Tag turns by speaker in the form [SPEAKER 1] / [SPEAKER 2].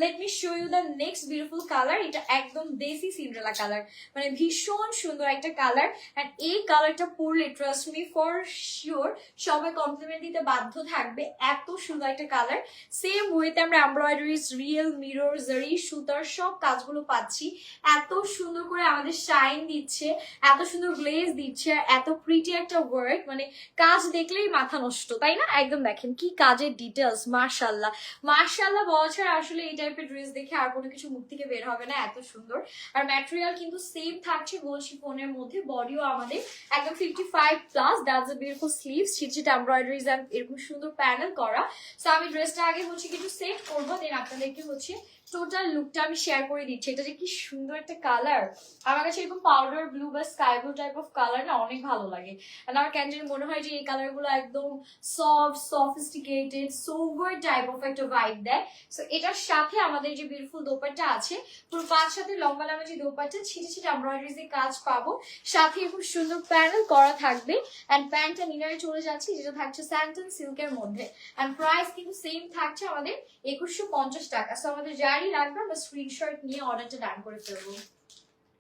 [SPEAKER 1] Let me show you the next beautiful color. এটা একদম দেশি সিন্ড্রেলা কালার, মানে ভীষণ সুন্দর একটা কালার। এন্ড এই কালারটা পরলে ট্রাস্ট মি ফর শিওর সবাই কমপ্লিমেন্ট দিতে বাধ্য থাকবে, এত সুন্দর একটা কালার। সেম ওয়েতে আমরা এমব্রয়ডারিজ, রিয়েল মিরর, জারি, সুতার সব কাজগুলো পাচ্ছি। এত সুন্দর করে আমাদের শাইন দিচ্ছে, এত সুন্দর গ্লেজ দিচ্ছে, আর এত প্রিটি একটা ওয়ার্ক, মানে কাজ দেখলেই মাথা নষ্ট, তাই না? একদম দেখেন কি কাজের ডিটেলস, মাশাআল্লাহ মাশাআল্লাহ বলা ছাড়া আসলে এই টাইপের ড্রেস দেখে আর কোনো কিছু মুখ থেকে বের হবে না, এত সুন্দর। আর ম্যাটেরিয়াল কিন্তু সেম থাকছে গোল শিফনের মধ্যে, বডিও আমাদের একদম 55+, দ্যাটস আ বিউটিফুল স্লিভস, ছিটছিট এমব্রয়ডারিজ এন্ড এরকম সুন্দর প্যানেল করা। সো আমি ড্রেসটা আগে হচ্ছে কিছু সেট করবো, দেন আপনাদেরকে হচ্ছে টোটাল লুকটা আমি শেয়ার করে দিচ্ছি। এটা যে কি সুন্দর একটা কালার, আমার কাছে এরকম পাউডার ব্লু বা sky blue type of colour না অনেক ভালো লাগে। আর আমার কেন জানি মনে হয় যে এই কালার গুলো একদম soft, sophisticated, sober type of একটা ভাইব দেয়। সো এটার সাথে আমাদের যে বিউটিফুল দোপাট্টা আছে, পুরো পাঁচ সাথে লম্বা লম্বা যে দোপাট্টা, ছিটে ছিটে এমব্রয়ডারিজ এর কাজ পাবো, সাথে খুব সুন্দর প্যানেল করা থাকবে। এন্ড প্যান্টটা নিনারে চলে যাচ্ছে, যেটা থাকছে স্যান্টন সিল্কের মধ্যে। এন্ড প্রাইস কিন্তু সেম থাকছে আমাদের 2150 টাকা। সো আমাদের যারই লাগবে আমরা স্ক্রিনশট নিয়ে অর্ডারটা ডান করে ফেলবো।